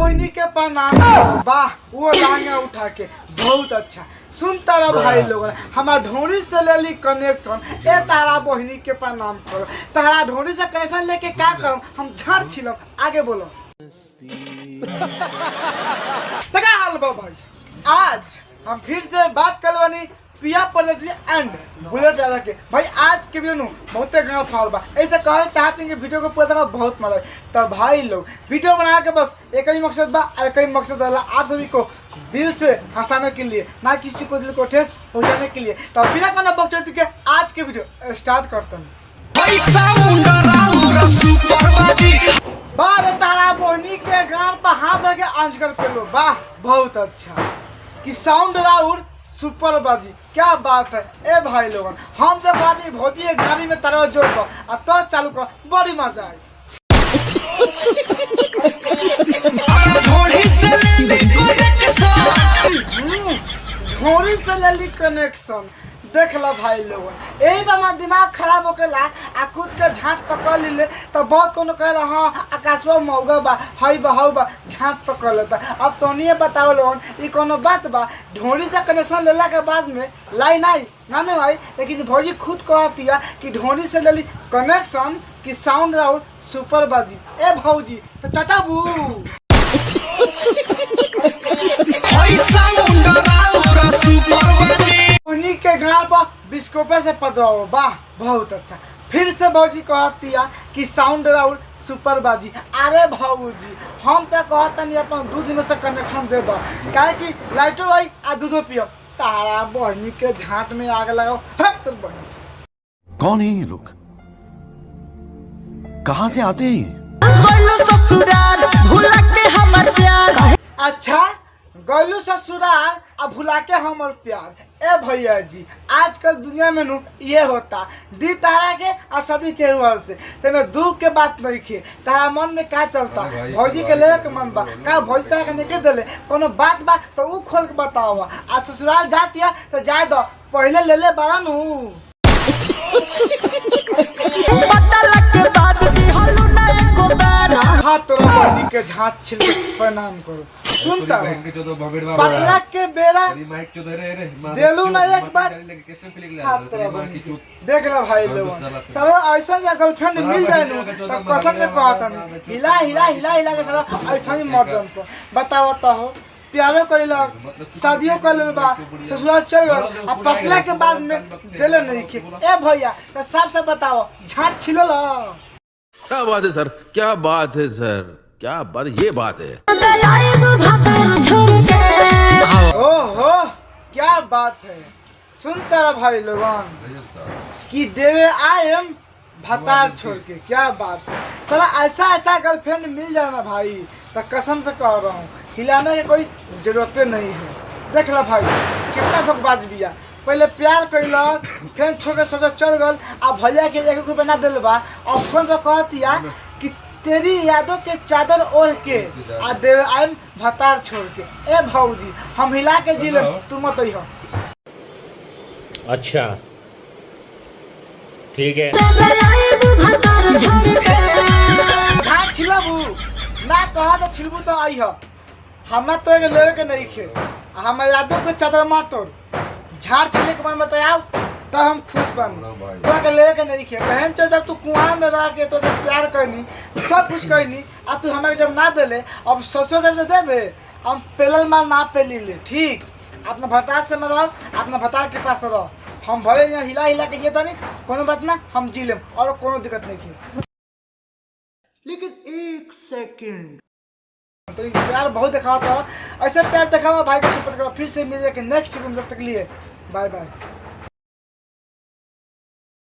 बहनी के प्रणाम। वाह वो लहंगा उठा के बहुत अच्छा। सुनता रहा भाई लोग, हमारा ढोरी से ले ली कनेक्शन। ए तारा बहनी के प्रणाम करो। तारा ढोरी से कनेक्शन लेके क्या करम, हम झाड़ छिलम। आगे बोलो। भाई आज हम फिर से बात कर बनी पिया पॉलिसी एंड बुलेट राजा के। भाई आज के वीडियो बहुत गाँव फाल बा, ऐसे कहना चाहते हैं कि वीडियो को पूरा बहुत मजा। तो भाई लोग वीडियो बना के बस एक ही मकसद बा, एक ही मकसद है आप सभी को दिल से हंसाने के लिए, ना किसी को दिल को ठेस पहुंचाने के लिए। तो बिना कहना बकचोदी के आज के वीडियो स्टार्ट करते हैं। बार तारा बहनी के गान पर हाथ रखे आंचकर पे लो। वाह बहुत अच्छा कि साउंड राउर सुपर बाजी, क्या बात है। ए भाई लोगन हम तो बात भौजी गाड़ी में तारा जोड़ दो और तो चालू कर, बड़ी मजा आई। ढोरी से ले ली कनेक्शन। देख लो भाई लोगन यही बा दिमाग खराब होकेला आ खुद के झाट पकड़ ले तो बहुत कोनो कहला हाँ आकाशवा मौगा बा हई बहाव बा झाट पकड़ लेता। अब तो नहीं बताओ लोगन ई कोनो बात बा। ढोरी से कनेक्शन लेला के बाद में लाइन आई ना नहीं भाई, लेकिन भौजी खुद कहती है कि ढोरी से ले ली कनेक्शन कि साउंड राउंड सुपर बाजी। ए भौजी तो चटाबू उन्हीं के गाँव पर बिस्कोपे से पदवाओ। वाह बहुत अच्छा। फिर से भौजी कहती है कि साउंड राउंड सुपर बाजी। अरे भौजी हम तो कहता नहीं अपन दूध में से कनेक्शन दे दो, क्या कि लाइटो भाई आ दूधो पियो। तारा बहनी के झाट में आग लगाओ। तो बहनी कौन है ये लोग, कहाँ से आते हैं? अच्छा गलू ससुराल अब भुला के हमर प्यार। ए भैया जी आजकल दुनिया में ये होता दी तारा के और सदी के ऊपर से ते में दुख के बात नहीं खे। तारा मन में क्या चलता भौजी के ले के मन बा का भौजी तारा के निकल देले कोनो बात बा तो ऊ खोल के बताओ। आ ससुराल जाती है तो जाए दो, पहले ले ले बारा नु हाथ तोरा बहनी के झाट छिल के प्रणाम करो। सुनता पटला के बेरा देलू ना एक बार देख ला भाई लोग सर ऐसा गर्लफ्रेंड मिल जाए नु तो कसम से कहता नहीं हिला हिला हिला हिला के सर ऐसा ही मर जाम सर। बताओ तो हो प्यारो कइलक शादियों कर लेल बा ससुराल चल गल अब पटला के बाद में देले नहीं खे। ए भैया तो साफ साफ बताओ झाट छिलल। क्या बात है सर, क्या बात है सर, क्या बात, ये बात है। ओहो क्या बात है। सुनता रहा भाई लोगन कि देवे आयम भतार छोड़ के, क्या बात है। साला ऐसा ऐसा गर्लफ्रेंड मिल जाना भाई तो कसम से कह रहा हूँ हिलाने की कोई जरूरत नहीं है। देख ला भाई कितना धोखेबाज बिया, पहले प्यार कैलक फिर छोड़ के सजा चल गल। अब भैया के 1 रुपया ना दिल बा और फोन पे कहती कि तेरी यादों के चादर ओढ़ के आ देव आयम भतार छोड़ के। ए भौजी हम हिला के जिले तू मत हो। अच्छा ठीक है झाट छिलबू ना कहा तो छिलबू तो आई हो। हमें तो एक लेवे के नहीं खे हम यादों के चादर मत तोड़। झाड़ छिले के मन बताओ तो हम खुश बनी तो के लेके नहीं खे। बहन चो जब तू कुआं में रह के तो प्यार करनी सब कुछ करनी आ तू हमें जब ना देले अब ससुर से देवे हम पेलल माल ना पेली ले। ठीक अपना भतार से में रहो, अपना भतार के पास रहो। हम भले यहाँ हिला हिला के ये नहीं कोनो बात ना हम जी लेम और कोनो दिक्कत नहीं खे। लेकिन 1 सेकंड तो प्यार बहुत दिखावा था, ऐसे प्यार दिखावा भाई को सपोर्ट करो। फिर से मिलेगा नेक्स्ट वीडियो में, तब तक लिए बाय बाय।